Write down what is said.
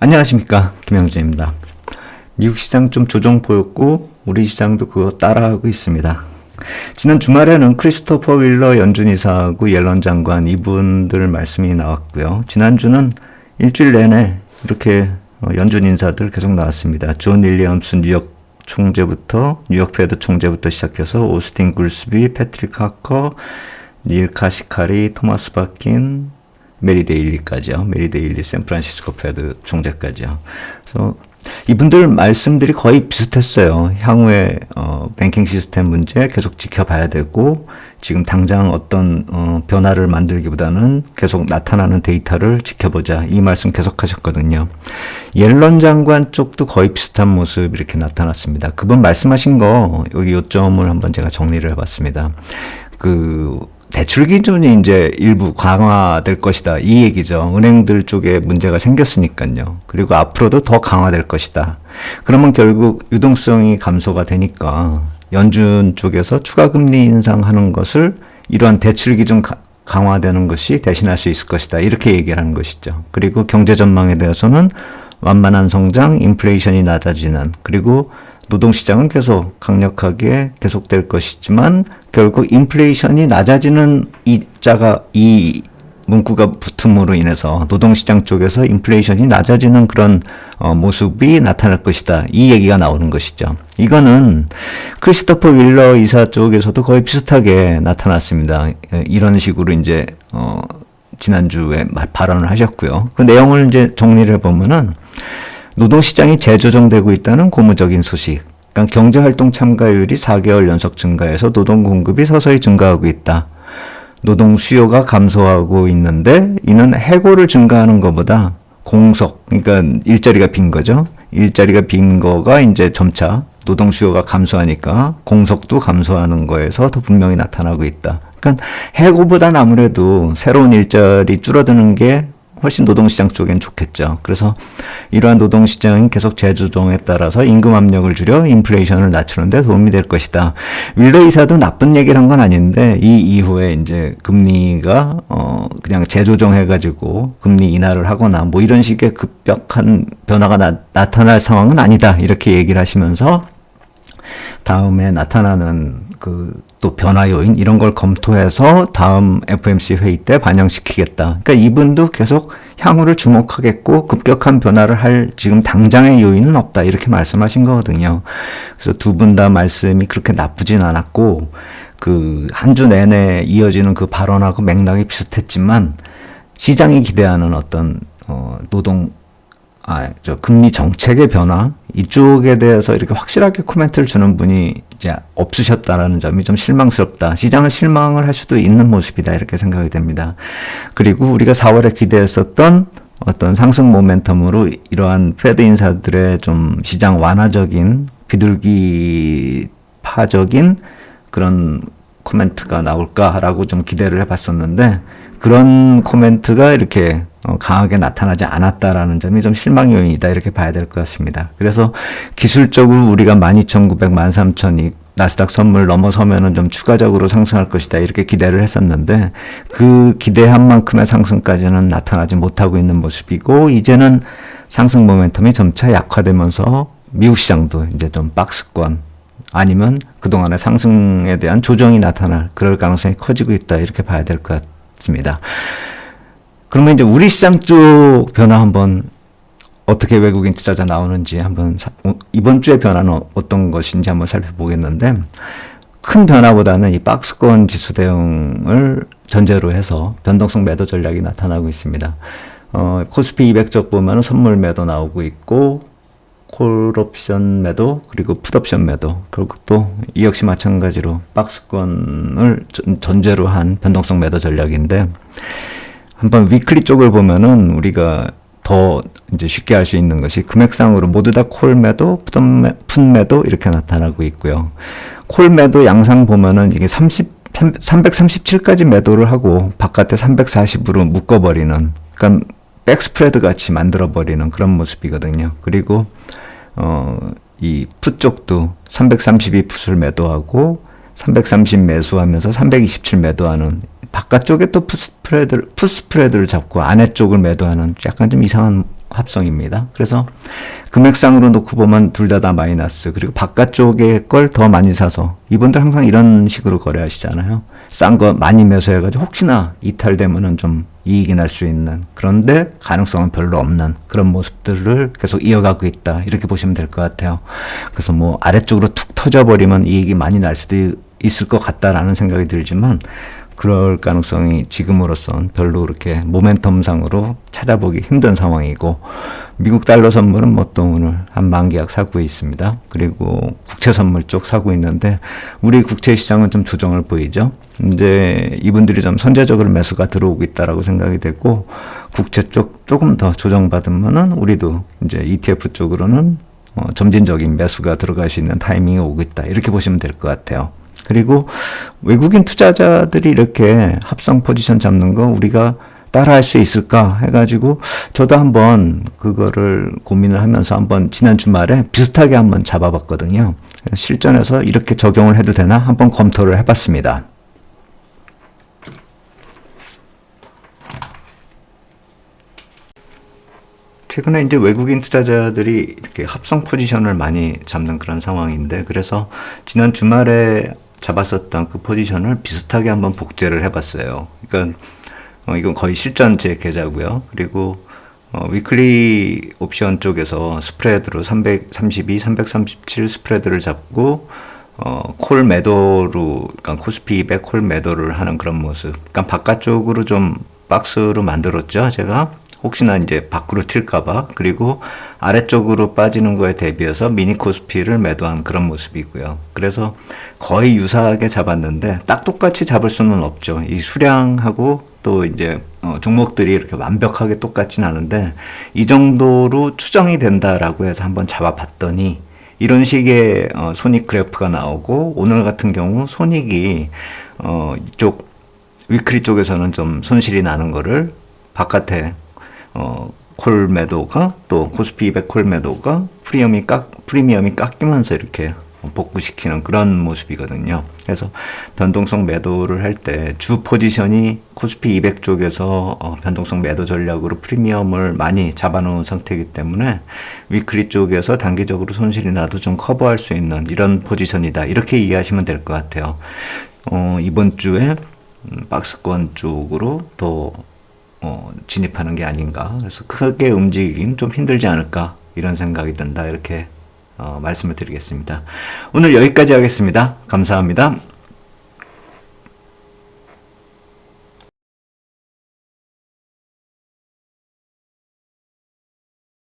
안녕하십니까, 김영진입니다. 미국 시장 좀 조정 보였고 우리 시장도 그거 따라하고 있습니다. 지난 주말에는 크리스토퍼 윌러 연준 이사하고 옐런 장관 이분들 말씀이 나왔고요. 지난주는 일주일 내내 이렇게 연준 인사들 계속 나왔습니다. 존 윌리엄스 뉴욕 총재부터 뉴욕 페드 총재부터 시작해서 오스틴 굴스비, 패트릭 하커, 닐 카시카리, 토마스 바킨, 메리 데일리까지요. 메리 데일리 샌프란시스코 페드 총재까지요. 그래서 이분들 말씀들이 거의 비슷했어요. 향후에 뱅킹 시스템 문제 계속 지켜봐야 되고 지금 당장 어떤 변화를 만들기보다는 계속 나타나는 데이터를 지켜보자. 이 말씀 계속 하셨거든요. 옐런 장관 쪽도 거의 비슷한 모습 이렇게 나타났습니다. 그분 말씀하신 거 여기 요점을 한번 제가 정리를 해봤습니다. 대출 기준이 이제 일부 강화될 것이다. 이 얘기죠. 은행들 쪽에 문제가 생겼으니까요. 그리고 앞으로도 더 강화될 것이다. 그러면 결국 유동성이 감소가 되니까 연준 쪽에서 추가 금리 인상하는 것을 이러한 대출 기준 강화되는 것이 대신할 수 있을 것이다. 이렇게 얘기를 하는 것이죠. 그리고 경제 전망에 대해서는 완만한 성장, 인플레이션이 낮아지는, 그리고 노동시장은 계속 강력하게 계속될 것이지만 결국 인플레이션이 낮아지는 이 문구가 붙음으로 인해서 노동시장 쪽에서 인플레이션이 낮아지는 그런 모습이 나타날 것이다. 이 얘기가 나오는 것이죠. 이거는 크리스토퍼 윌러 이사 쪽에서도 거의 비슷하게 나타났습니다. 이런 식으로 이제 지난주에 발언을 하셨고요. 그 내용을 이제 정리를 해보면은 노동시장이 재조정되고 있다는 고무적인 소식. 그러니까 경제활동 참가율이 4개월 연속 증가해서 노동 공급이 서서히 증가하고 있다. 노동 수요가 감소하고 있는데 이는 해고를 증가하는 것보다 공석, 그러니까 일자리가 빈 거죠. 일자리가 빈 거가 이제 점차 노동 수요가 감소하니까 공석도 감소하는 거에서 더 분명히 나타나고 있다. 그러니까 해고보다는 아무래도 새로운 일자리 줄어드는 게 훨씬 노동시장 쪽엔 좋겠죠. 그래서 이러한 노동시장이 계속 재조정에 따라서 임금 압력을 줄여 인플레이션을 낮추는 데 도움이 될 것이다. 윌러 이사도 나쁜 얘기를 한 건 아닌데 이 이후에 이제 금리가 그냥 재조정해가지고 금리 인하를 하거나 뭐 이런 식의 급격한 변화가 나타날 상황은 아니다. 이렇게 얘기를 하시면서 다음에 나타나는 또 변화 요인 이런 걸 검토해서 다음 FOMC 회의 때 반영시키겠다. 그러니까 이분도 계속 향후를 주목하겠고 급격한 변화를 할 지금 당장의 요인은 없다. 이렇게 말씀하신 거거든요. 그래서 두 분 다 말씀이 그렇게 나쁘진 않았고 한 주 내내 이어지는 그 발언하고 맥락이 비슷했지만 시장이 기대하는 어떤 금리 정책의 변화 이쪽에 대해서 이렇게 확실하게 코멘트를 주는 분이 이제 없으셨다라는 점이 좀 실망스럽다. 시장은 실망을 할 수도 있는 모습이다. 이렇게 생각이 됩니다. 그리고 우리가 4월에 기대했었던 어떤 상승 모멘텀으로 이러한 페드 인사들의 좀 시장 완화적인 비둘기파적인 그런 코멘트가 나올까라고 좀 기대를 해봤었는데 그런 코멘트가 이렇게 강하게 나타나지 않았다라는 점이 좀 실망 요인이다 이렇게 봐야 될 것 같습니다. 그래서 기술적으로 우리가 12,900, 13,000이 나스닥 선물 넘어서면은 좀 추가적으로 상승할 것이다 이렇게 기대를 했었는데 그 기대한 만큼의 상승까지는 나타나지 못하고 있는 모습이고 이제는 상승 모멘텀이 점차 약화되면서 미국 시장도 이제 좀 박스권 아니면 그동안의 상승에 대한 조정이 나타날 그럴 가능성이 커지고 있다 이렇게 봐야 될 것 같습니다. 그러면 이제 우리 시장 쪽 변화 한번 어떻게 외국인 투자자 나오는지 한번 이번 주의 변화는 어떤 것인지 한번 살펴보겠는데 큰 변화보다는 이 박스권 지수 대응을 전제로 해서 변동성 매도 전략이 나타나고 있습니다. 코스피 200쪽 보면은 선물 매도 나오고 있고 콜옵션 매도 그리고 풋옵션 매도 결국 또 이 역시 마찬가지로 박스권을 전제로 한 변동성 매도 전략인데 한번 위클리 쪽을 보면은 우리가 더 이제 쉽게 알 수 있는 것이 금액상으로 모두 다 콜 매도, 풋 매도 이렇게 나타나고 있고요. 콜 매도 양상 보면은 이게 337까지 매도를 하고 바깥에 340으로 묶어버리는 그러니까 백스프레드 같이 만들어버리는 그런 모습이거든요. 그리고 이 풋 쪽도 332 풋을 매도하고 330 매수하면서 327 매도하는 바깥쪽에 또 풋 스프레드를 잡고 안에 쪽을 매도하는 약간 좀 이상한 합성입니다. 그래서 금액상으로 놓고 보면 둘 다 마이너스. 그리고 바깥쪽에 걸 더 많이 사서 이분들 항상 이런 식으로 거래하시잖아요. 싼 거 많이 매수해가지고 혹시나 이탈되면은 좀 이익이 날 수 있는, 그런데 가능성은 별로 없는 그런 모습들을 계속 이어가고 있다, 이렇게 보시면 될 것 같아요. 그래서 뭐 아래쪽으로 툭 터져버리면 이익이 많이 날 수도 있을 것 같다라는 생각이 들지만 그럴 가능성이 지금으로선 별로 그렇게 모멘텀상으로 찾아보기 힘든 상황이고, 미국 달러 선물은 뭐 또 오늘 한 만기약 사고 있습니다. 그리고 국채 선물 쪽 사고 있는데 우리 국채 시장은 좀 조정을 보이죠. 이제 이분들이 좀 선제적으로 매수가 들어오고 있다라고 생각이 되고, 국채 쪽 조금 더 조정받으면은 우리도 이제 ETF 쪽으로는 점진적인 매수가 들어갈 수 있는 타이밍이 오고 있다, 이렇게 보시면 될 것 같아요. 그리고 외국인 투자자들이 이렇게 합성 포지션 잡는 거 우리가 따라할 수 있을까 해가지고 저도 한번 그거를 고민을 하면서 한번 지난 주말에 비슷하게 한번 잡아봤거든요. 실전에서 이렇게 적용을 해도 되나 한번 검토를 해봤습니다. 최근에 이제 외국인 투자자들이 이렇게 합성 포지션을 많이 잡는 그런 상황인데, 그래서 지난 주말에 잡았었던 그 포지션을 비슷하게 한번 복제를 해봤어요. 그러니까 이건 거의 실전 제 계좌고요. 그리고 위클리 옵션 쪽에서 스프레드로 332, 337 스프레드를 잡고 콜 매도로, 그러니까 코스피 200 콜 매도를 하는 그런 모습. 그러니까 바깥쪽으로 좀 박스로 만들었죠, 제가. 혹시나 이제 밖으로 튈까봐. 그리고 아래쪽으로 빠지는 거에 대비해서 미니 코스피를 매도한 그런 모습이고요. 그래서 거의 유사하게 잡았는데 딱 똑같이 잡을 수는 없죠. 이 수량하고 또 이제 종목들이 이렇게 완벽하게 똑같진 않은데 이 정도로 추정이 된다라고 해서 한번 잡아봤더니 이런 식의 손익 그래프가 나오고, 오늘 같은 경우 손익이 이쪽 위클리 쪽에서는 좀 손실이 나는 거를 바깥에 콜 매도가, 또 코스피 200 콜 매도가 프리미엄이 깎이면서 이렇게 복구시키는 그런 모습이거든요. 그래서 변동성 매도를 할 때 주 포지션이 코스피 200 쪽에서 변동성 매도 전략으로 프리미엄을 많이 잡아놓은 상태이기 때문에 위클리 쪽에서 단기적으로 손실이 나도 좀 커버할 수 있는 이런 포지션이다, 이렇게 이해하시면 될 것 같아요. 이번 주에 박스권 쪽으로 더 진입하는 게 아닌가. 그래서 크게 움직이긴 좀 힘들지 않을까, 이런 생각이 든다, 이렇게 말씀을 드리겠습니다. 오늘 여기까지 하겠습니다. 감사합니다.